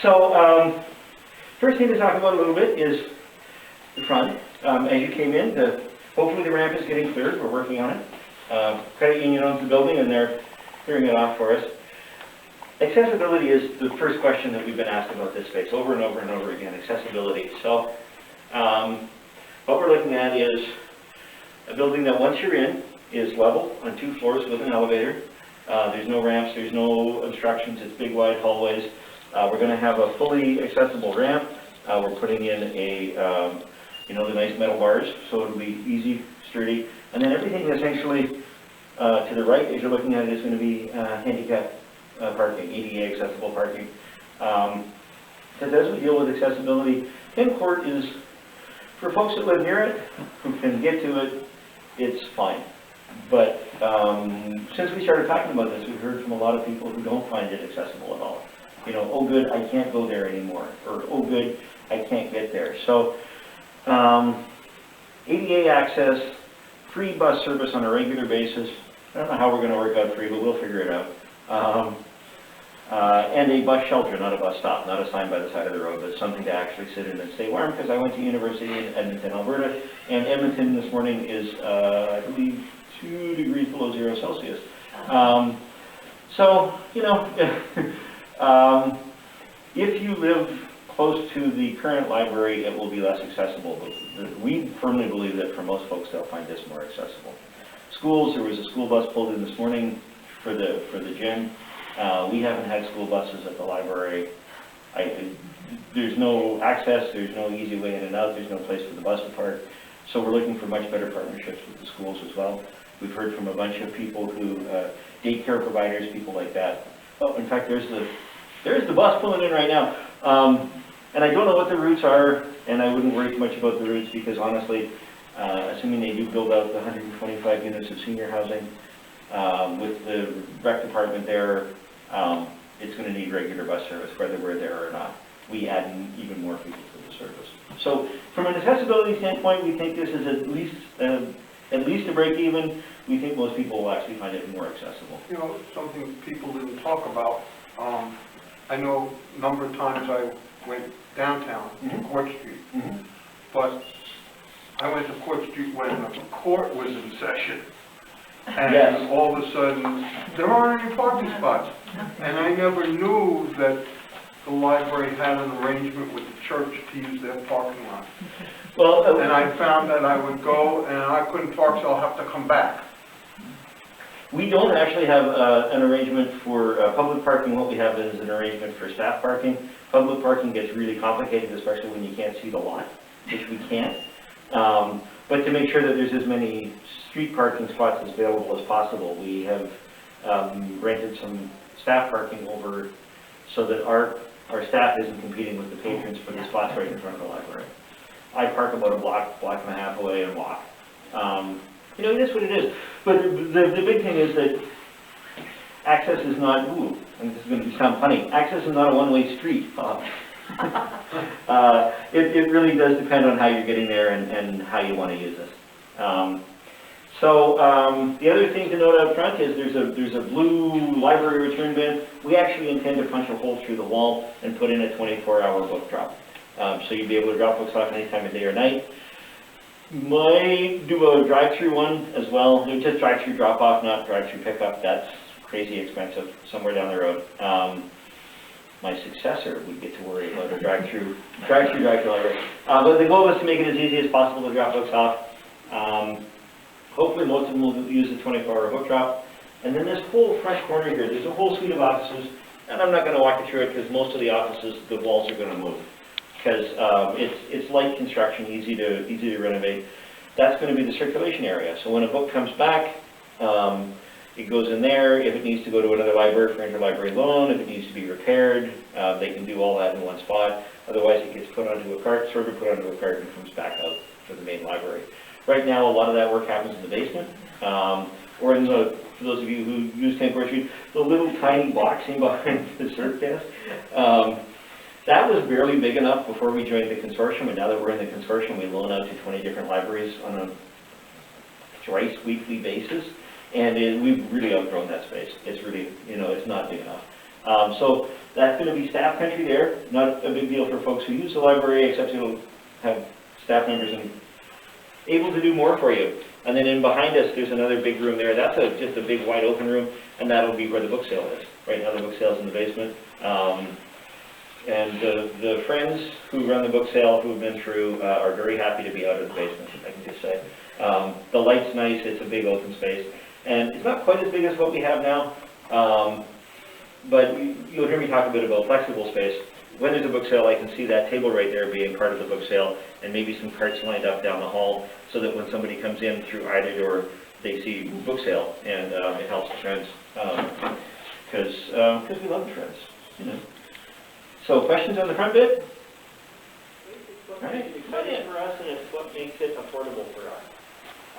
So, first thing to talk about a little bit is the front. As you came in, hopefully the ramp is getting cleared. We're working on it. Credit Union owns the building and they're clearing it off for us. Accessibility is the first question that we've been asked about this space over and over and over again, accessibility. So, what we're looking at is a building that once you're in is level on 2 floors with an elevator. There's no ramps, there's no obstructions, it's big wide hallways. We're going to have a fully accessible ramp. We're putting in a, the nice metal bars, so it'll be easy, sturdy. And then everything essentially to the right, as you're looking at it, is going to be handicap parking, ADA accessible parking. That doesn't deal with accessibility. Ken Court is, for folks that live near it, who can get to it, it's fine. But since we started talking about this, we've heard from a lot of people who don't find it accessible at all. Oh good, I can't go there anymore, or oh good, I can't get there. So ADA access, free bus service on a regular basis. I don't know how we're going to work out free, but we'll figure it out. And a bus shelter, not a bus stop, not a sign by the side of the road, but something to actually sit in and stay warm, because I went to university in Edmonton, Alberta, and Edmonton this morning is, I believe, 2 degrees below 0 Celsius. So, if you live close to the current library, it will be less accessible, but we firmly believe that for most folks, they'll find this more accessible. Schools, there was a school bus pulled in this morning for the gym. We haven't had school buses at the library. There's no access, there's no easy way in and out, there's no place for the bus to park. So we're looking for much better partnerships with the schools as well. We've heard from a bunch of people who, daycare providers, people like that. Oh, in fact, there's the bus pulling in right now. And I don't know what the routes are, and I wouldn't worry too much about the routes because honestly, assuming they do build out the 125 units of senior housing, with the rec department there, it's going to need regular bus service, whether we're there or not. We add even more people to the service. So from an accessibility standpoint, we think this is at least a break even. We think most people will actually find it more accessible. Something people didn't talk about. I know a number of times I went downtown to Court Street, but I went to Court Street when the court was in session. And all of a sudden, there aren't any parking spots. And I never knew that the library had an arrangement with the church to use their parking lot. Well, and I found that I would go and I couldn't park, so I'll have to come back. We don't actually have an arrangement for public parking. What we have is an arrangement for staff parking. Public parking gets really complicated, especially when you can't see the lot, which we can't. But to make sure that there's as many street parking spots as available as possible, we have rented some staff parking over so that our staff isn't competing with the patrons for the spots right in front of the library. I park about a block and a half away and walk. It is what it is. But the big thing is that access is not, and this is going to sound funny, access is not a one-way street. It really does depend on how you're getting there and how you want to use this. The other thing to note up front is there's a blue library return bin. We actually intend to punch a hole through the wall and put in a 24-hour book drop. So you'd be able to drop books off any time of day or night. Might do a drive-through one as well. Just drive-through drop-off, not drive-through pickup. That's crazy expensive somewhere down the road. My successor would get to worry about a drive-through library. But the goal is to make it as easy as possible to drop books off. Hopefully most of them will use the 24-hour book drop. And then this whole front corner here, there's a whole suite of offices, and I'm not going to walk you through it because most of the offices, the walls are going to move. Because it's light construction, easy to renovate. That's going to be the circulation area. So when a book comes back, it goes in there. If it needs to go to another library for interlibrary loan, if it needs to be repaired, they can do all that in one spot. Otherwise, it gets put onto a cart, sort of put onto a cart, and comes back out for the main library. Right now, a lot of that work happens in the basement, or in the, for those of you who use Ken Court Street, the little tiny boxing behind the surf desk. That was barely big enough before we joined the consortium, and now that we're in the consortium, we loan out to 20 different libraries on a thrice weekly basis, and we've really outgrown that space. It's really, it's not big enough. So that's going to be staff country there, not a big deal for folks who use the library, except it'll have staff members and able to do more for you. And then in behind us, there's another big room there. That's just a big wide open room, and that'll be where the book sale is. Right now the book sale's in the basement. And the friends who run the book sale, who've been through, are very happy to be out of the basement, I can just say. The light's nice, it's a big open space. And it's not quite as big as what we have now, but you'll hear me talk a bit about flexible space. When there's a book sale, I can see that table right there being part of the book sale, and maybe some carts lined up down the hall, so that when somebody comes in through either door, they see book sale, and it helps the friends, because we love the friends, you know. So questions on the front bit? It's exciting for us, and it's what makes it affordable for us.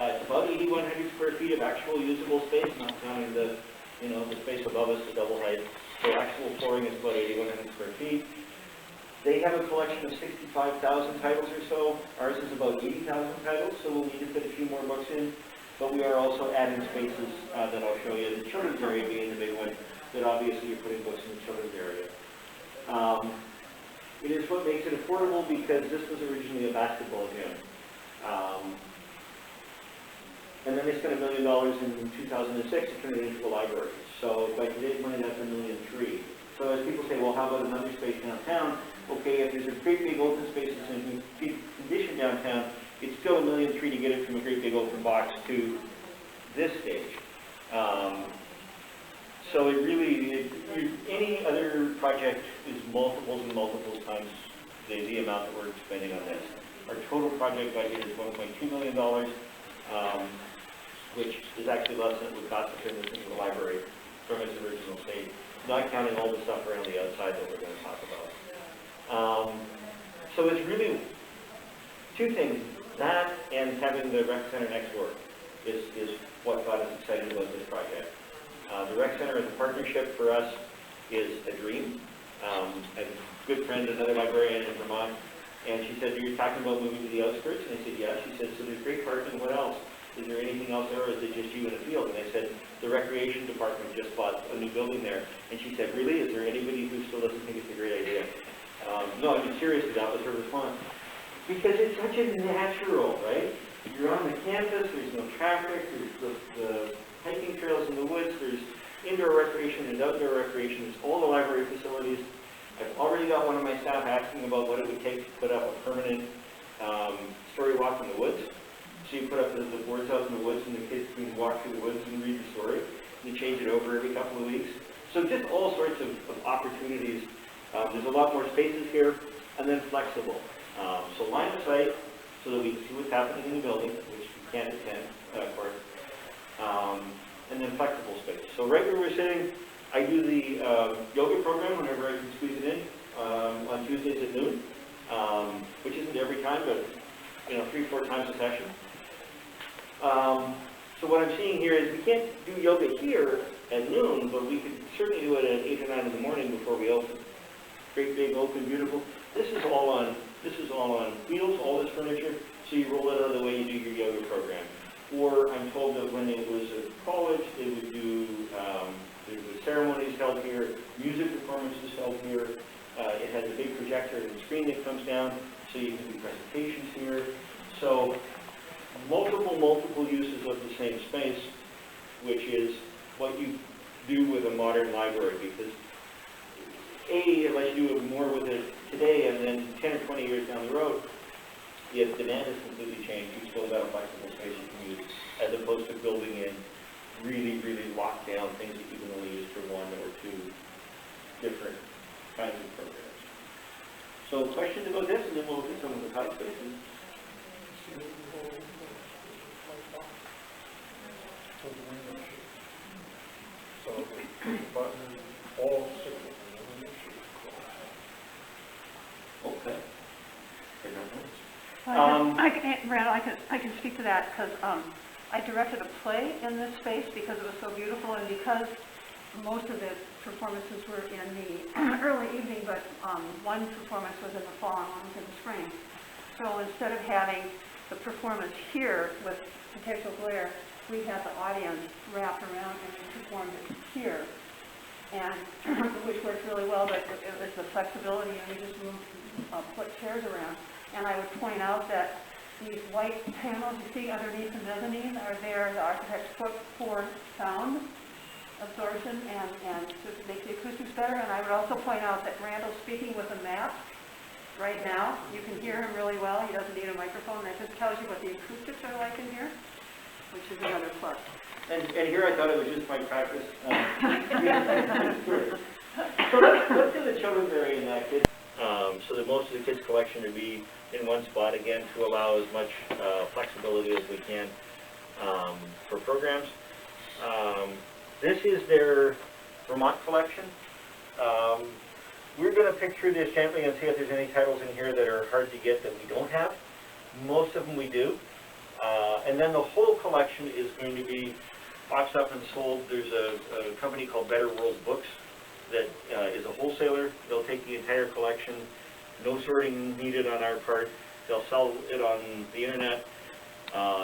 It's about 8,100 square feet of actual usable space, not counting the, the space above us, the double height. So actual flooring is about 8,100 square feet. They have a collection of 65,000 titles or so. Ours is about 80,000 titles, so we'll need to fit a few more books in. But we are also adding spaces that I'll show you. The children's area being the big one, that obviously you're putting books in the children's area. It is what makes it affordable because this was originally a basketball gym. And then they spent $1 million in 2006 to turn it into a library. So by today's money, that's $1.3 million. So as people say, well, how about another space downtown? Okay, if there's a great big open spaces in good condition downtown, it's still $1.3 million to get it from a great big open box to this stage. So it really, any other project is multiples and multiples times the amount that we're spending on this. Our total project budget is $1.2 million, which is actually less than it would cost to turn this into a library from its original state, not counting all the stuff around the outside that we're going to talk about. So it's really two things, that and having the rec center next door is what got us excited about this project. The rec center as a partnership for us is a dream. A good friend, another librarian in Vermont, and she said, you're talking about moving to the outskirts? And I said, yes. She said, so there's great parking, what else? Is there anything else there, or is it just you in the field? And I said, the recreation department just bought a new building there. And she said, really? Is there anybody who still doesn't think it's a great idea? No, I'm serious, that was her response. Because it's such a natural, right? You're on the campus, there's no traffic, there's the hiking trails in the woods, there's indoor recreation and outdoor recreation, there's all the library facilities. I've already got one of my staff asking about what it would take to put up a permanent story walk in the woods. So you put up the boards out in the woods and the kids can walk through the woods and read the story. You change it over every couple of weeks. So just all sorts of opportunities. There's a lot more spaces here, and then flexible. So line of sight, so that we can see what's happening in the building, which we can't attend, of course. And then flexible space. So right where we're sitting, I do the yoga program whenever I can squeeze it in on Tuesdays at noon, which isn't every time, but 3-4 times a session. So what I'm seeing here is we can't do yoga here at noon, but we could certainly do it at 8 or 9 in the morning before we open. Great big open, beautiful. This is all on wheels, all this furniture. So you roll it out of the way you do your yoga program. Or I'm told that when it was at college, they would do there were ceremonies held here, music performances held here. It has a big projector and screen that comes down, so you can do presentations here. So multiple uses of the same space, which is what you do with a modern library, because unless you do more with it today and then 10 or 20 years down the road, the demand has completely changed. You've still got a flexible space you can use, as opposed to building in really locked down things that you can only use for one or two different kinds of programs. So questions about this, and then we'll look at some of the type spaces. So, but all six of them. Okay. Randall, I can speak to that because I directed a play in this space because it was so beautiful and because most of the performances were in the early evening, but one performance was in the fall and one was in the spring. So instead of having the performance here with potential glare, we had the audience wrap around and we performed it here. and which works really well, but it was the flexibility, and you just move, put chairs around. And I would point out that these white panels you see underneath the mezzanine are there, the architects put for sound absorption and to make the acoustics better. And I would also point out that Randall's speaking with a map right now. You can hear him really well. He doesn't need a microphone. That just tells you what the acoustics are like in here, which is another plus. And here I thought it was just my practice. So let's do the children's area in that, kids. So that most of the kids' collection would be in one spot, again, to allow as much flexibility as we can for programs. This is their Vermont collection. We're going to pick through this gently and see if there's any titles in here that are hard to get that we don't have. Most of them we do. And then the whole collection is going to be boxed up and sold. There's a company called Better World Books that is a wholesaler. They'll take the entire collection, no sorting needed on our part. They'll sell it on the internet.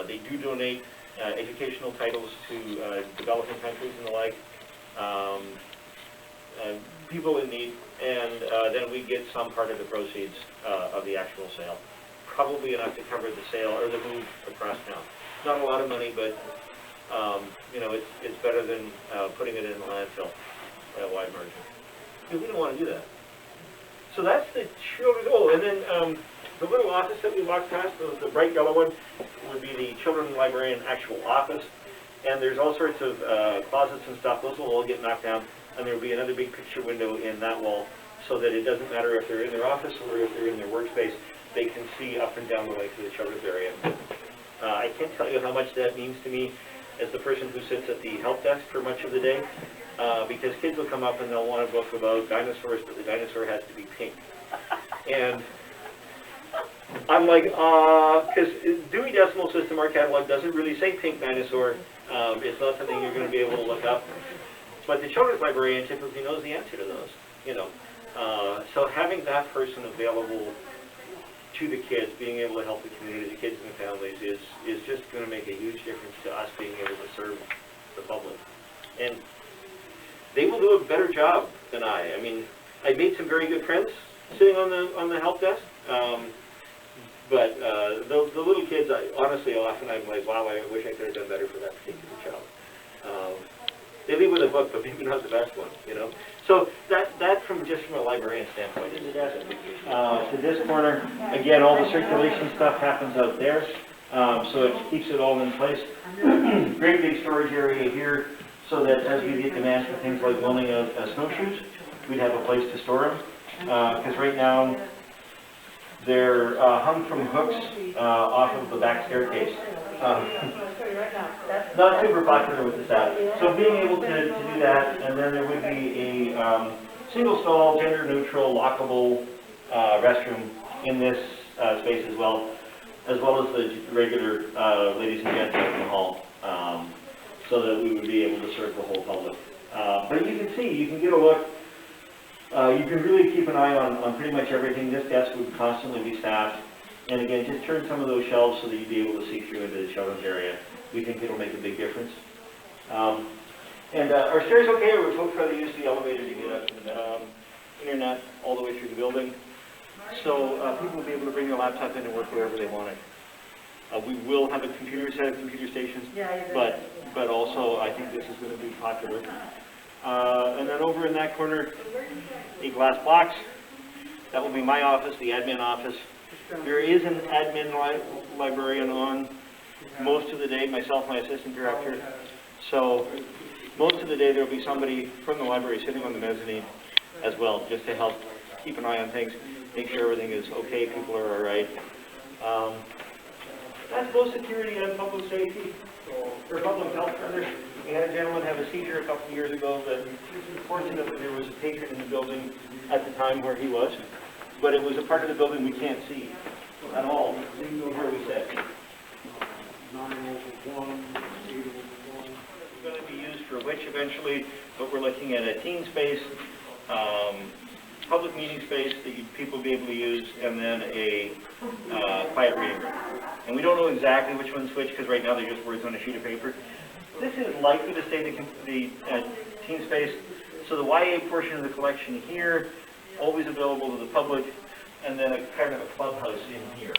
They do donate educational titles to developing countries and the like, people in need, and then we get some part of the proceeds of the actual sale. Probably enough to cover the sale or the move across town. Not a lot of money, but you know, it's better than putting it in the landfill by a wide margin. We don't want to do that. So that's the children's. Oh, and then the little office that we walked past, the bright yellow one, would be the children's librarian actual office. And there's all sorts of closets and stuff. Those will all get knocked down, and there will be another big picture window in that wall, so that it doesn't matter if they're in their office or if they're in their workspace. They can see up and down the length of the children's area. I can't tell you how much that means to me as the person who sits at the help desk for much of the day, because kids will come up and they'll want a book about dinosaurs, but the dinosaur has to be pink. And I'm like, because Dewey Decimal System, our catalog, doesn't really say pink dinosaur. It's not something you're going to be able to look up. But the children's librarian typically knows the answer to those, you know. So having that person available to the kids, being able to help the community, the kids and the families, is just going to make a huge difference to us being able to serve the public. And they will do a better job than I. I mean, I made some very good friends sitting on the help desk. But the little kids, honestly, often I'm like, wow, I wish I could have done better for that particular child. They leave with a book, but maybe not the best one, you know. So that from a librarian standpoint is it. To this corner, again, all the circulation stuff happens out there, so it keeps it all in place. Great big storage area here, so that as we get demands for things like loaning of snowshoes, we'd have a place to store them. Because right now, they're hung from hooks off of the back staircase. Not super popular with the staff. So being able to do that, and then there would be a single stall, gender neutral, lockable restroom in this space as well as the regular ladies and gentlemen in the hall, so that we would be able to serve the whole public. But you can see, you can get a look. You can really keep an eye on pretty much everything. This desk would constantly be staffed. And again, just turn some of those shelves so that you'd be able to see through into the children's area. We think it'll make a big difference. And our stairs okay, or we're folks rather use the elevator to get up to the internet all the way through the building. So people will be able to bring their laptop in and work wherever they want it. We will have a set of computer stations, but also I think this is going to be popular. And then over in that corner, a glass box. That will be my office, the admin office. There is an admin librarian on most of the day, myself, my assistant director. So most of the day there will be somebody from the library sitting on the mezzanine as well, just to help keep an eye on things, make sure everything is okay, people are all right. That's both security and public safety, or public health. We had a gentleman have a seizure a couple of years ago, but fortunately there was a patron in the building at the time where he was, but it was a part of the building we can't see at all, where we said. It's going to be used for which eventually, but we're looking at a teen space, public meeting space that people will be able to use, and then a quiet reading room. And we don't know exactly which one's which, because right now they're just words on a sheet of paper. This is likely to stay the teen space. so the YA portion of the collection here, always available to the public, and then a kind of a clubhouse in here.